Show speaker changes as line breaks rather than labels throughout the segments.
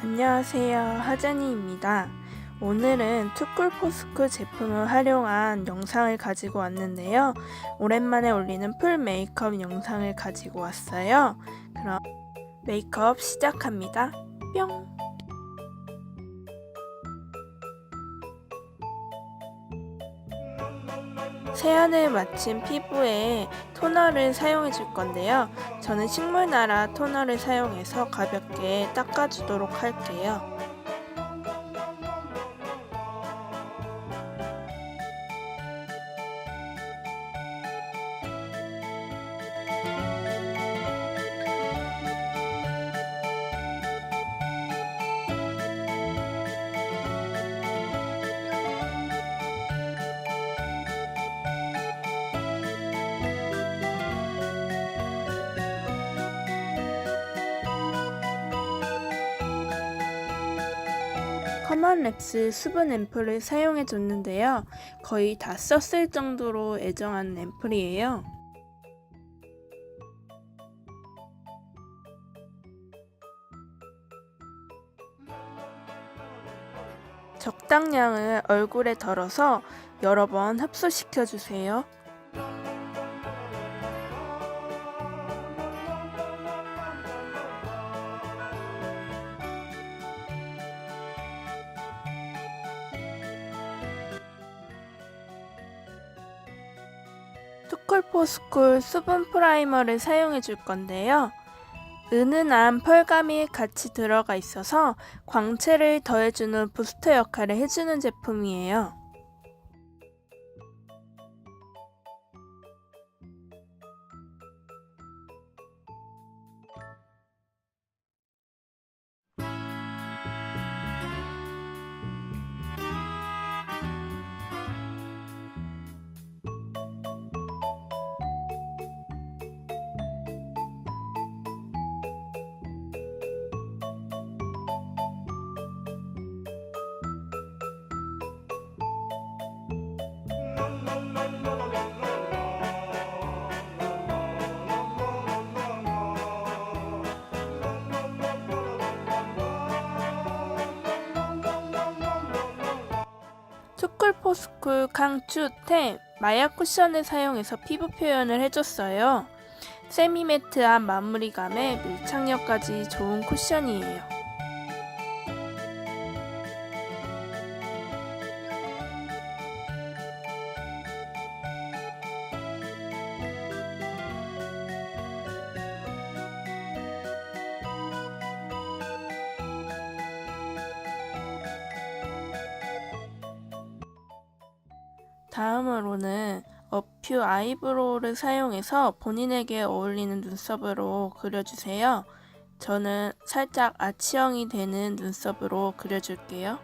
안녕하세요, 하재니입니다. 오늘은 투쿨포스쿨 제품을 활용한 영상을 가지고 왔는데요. 오랜만에 올리는 풀 메이크업 영상을 가지고 왔어요. 그럼 메이크업 시작합니다. 뿅! 세안을 마친 피부에 토너를 사용해 줄 건데요. 저는 식물나라 토너를 사용해서 가볍게 닦아주도록 할게요. 커먼랩스 수분 앰플을 사용해 줬는데요. 거의 다 썼을 정도로 애정하는 앰플이에요. 적당량을 얼굴에 덜어서 여러 번 흡수시켜 주세요. 투쿨포스쿨 수분 프라이머를 사용해 줄 건데요. 은은한 펄감이 같이 들어가 있어서 광채를 더해주는 부스터 역할을 해주는 제품이에요. 투쿨포스쿨 강추 템 마약 쿠션을 사용해서 피부 표현을 해줬어요. 세미매트한 마무리감에 밀착력까지 좋은 쿠션이에요. 다음으로는 어퓨 아이브로우를 사용해서 본인에게 어울리는 눈썹으로 그려주세요. 저는 살짝 아치형이 되는 눈썹으로 그려줄게요.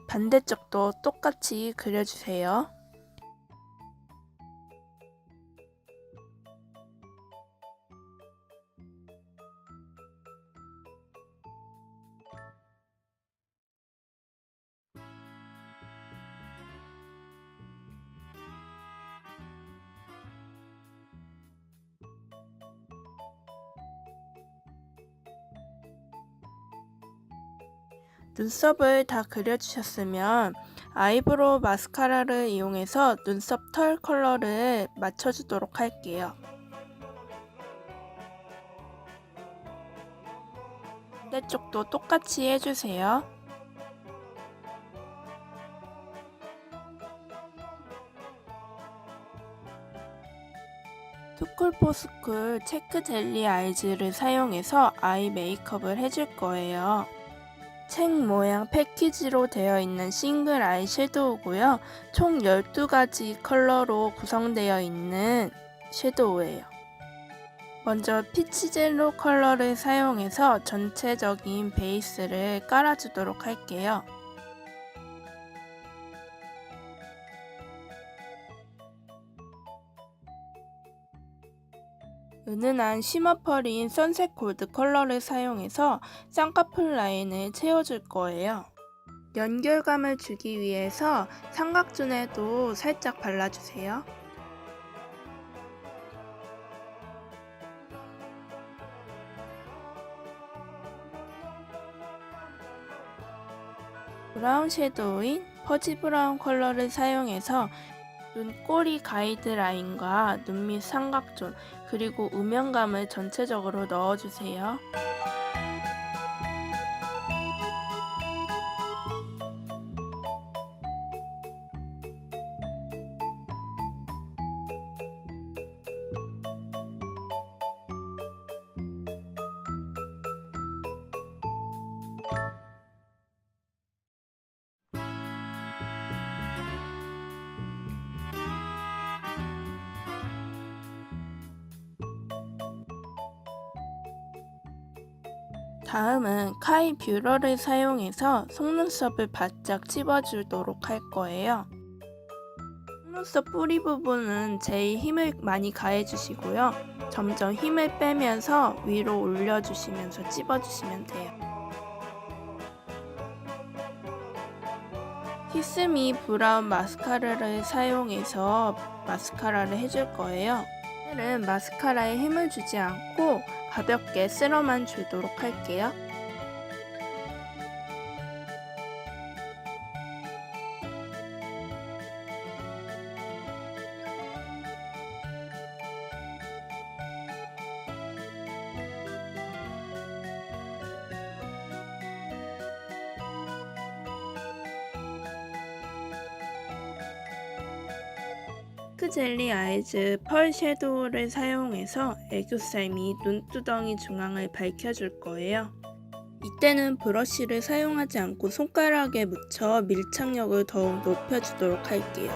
반대쪽도 똑같이 그려주세요. 눈썹을 다 그려주셨으면 아이브로우 마스카라를 이용해서 눈썹 털 컬러를 맞춰주도록 할게요. 반대쪽도 똑같이 해주세요. 투쿨포스쿨 체크 젤리 아이즈를 사용해서 아이 메이크업을 해줄 거예요. 책 모양 패키지로 되어 있는 싱글 아이 섀도우고요. 총 12가지 컬러로 구성되어 있는 섀도우예요. 먼저 피치젤로 컬러를 사용해서 전체적인 베이스를 깔아주도록 할게요. 은은한 쉬머 펄인 선셋 골드 컬러를 사용해서 쌍꺼풀 라인을 채워줄 거예요. 연결감을 주기 위해서 삼각존에도 살짝 발라주세요. 브라운 섀도우인 퍼지 브라운 컬러를 사용해서 눈꼬리 가이드라인과 눈 밑 삼각존 그리고 음영감을 전체적으로 넣어주세요. 다음은 카이 뷰러를 사용해서 속눈썹을 바짝 찝어주도록 할 거예요. 속눈썹 뿌리 부분은 제일 힘을 많이 가해주시고요. 점점 힘을 빼면서 위로 올려주시면서 찝어주시면 돼요. 키스미 브라운 마스카라를 사용해서 마스카라를 해줄 거예요. 오늘은 마스카라에 힘을 주지 않고 가볍게 쓸어만 주도록 할게요. 핑크젤리 아이즈 펄 섀도우를 사용해서 애교살 및 눈두덩이 중앙을 밝혀줄 거예요. 이때는 브러쉬를 사용하지 않고 손가락에 묻혀 밀착력을 더욱 높여주도록 할게요.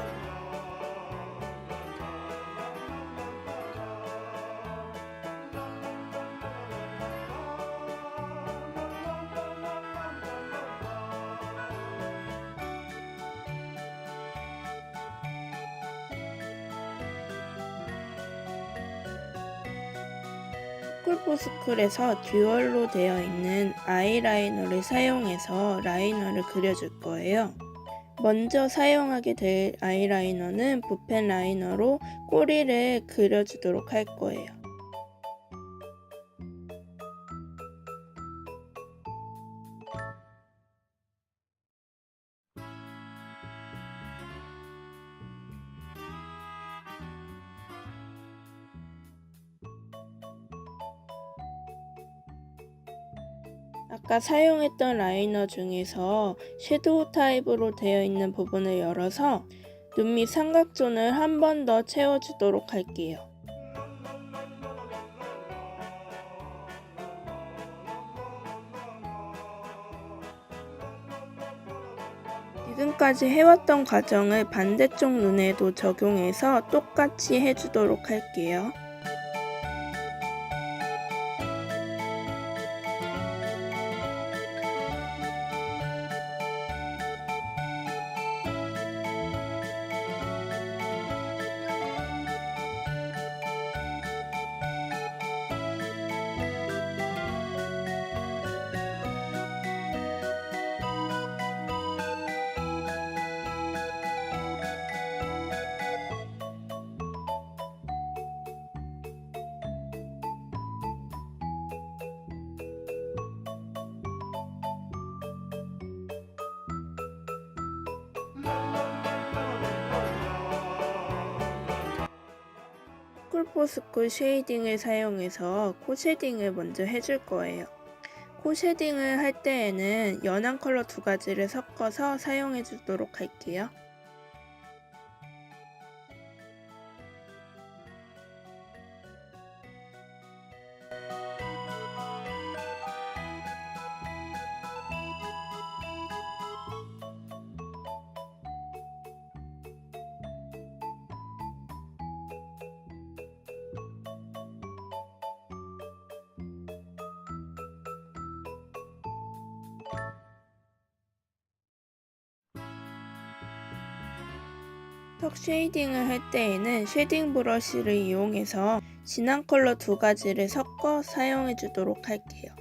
스쿨포스쿨에서 듀얼로 되어 있는 아이라이너를 사용해서 라이너를 그려줄 거예요. 먼저 사용하게 될 아이라이너는 붓펜 라이너로 꼬리를 그려주도록 할 거예요. 아까 사용했던 라이너 중에서 섀도우 타입으로 되어 있는 부분을 열어서 눈 밑 삼각존을 한 번 더 채워주도록 할게요. 지금까지 해왔던 과정을 반대쪽 눈에도 적용해서 똑같이 해주도록 할게요. 스쿨포스쿨 쉐이딩을 사용해서 코 쉐딩을 먼저 해줄 거예요. 코 쉐딩을 할 때에는 연한 컬러 두 가지를 섞어서 사용해 주도록 할게요. 턱 쉐이딩을 할 때에는 쉐딩 브러쉬를 이용해서 진한 컬러 두 가지를 섞어 사용해 주도록 할게요.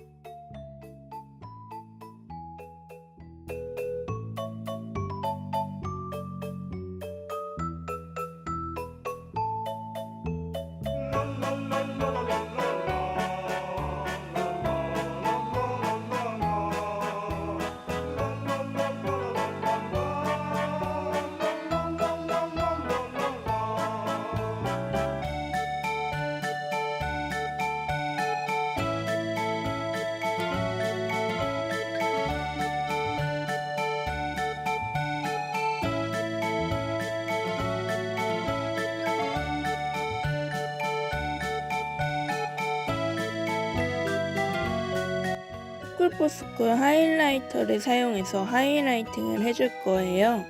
포클포스쿨 하이라이터를 사용해서 하이라이팅을 해줄 거예요.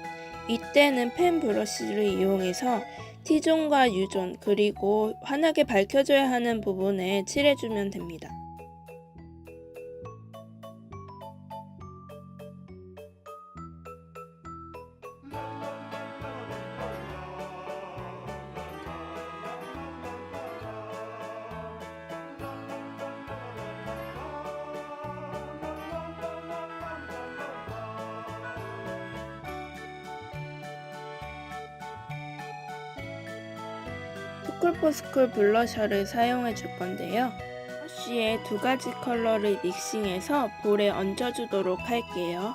이때는 펜 브러쉬를 이용해서 T존과 U존 그리고 환하게 밝혀줘야 하는 부분에 칠해주면 됩니다. 포클포스쿨 블러셔를 사용해 줄 건데요. 브러쉬에 두 가지 컬러를 믹싱해서 볼에 얹어주도록 할게요.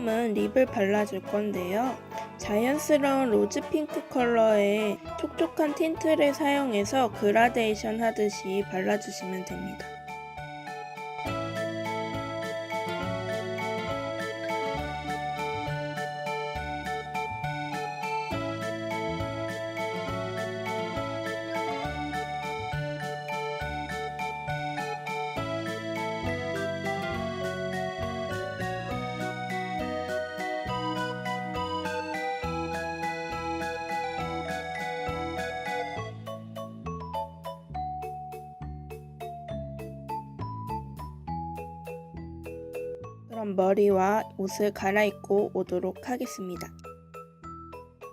다음은 립을 발라줄 건데요. 자연스러운 로즈 핑크 컬러의 촉촉한 틴트를 사용해서 그라데이션 하듯이 발라주시면 됩니다. 그럼 머리와 옷을 갈아입고 오도록 하겠습니다.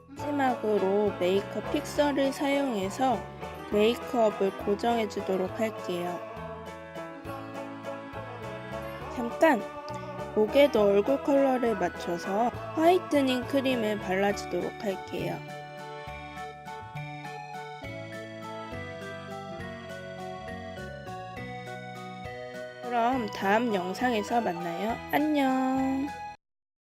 마지막으로 메이크업 픽서를 사용해서 메이크업을 고정해 주도록 할게요. 잠깐! 목에도 얼굴 컬러를 맞춰서 화이트닝 크림을 발라주도록 할게요. 그럼 다음 영상에서 만나요. 안녕!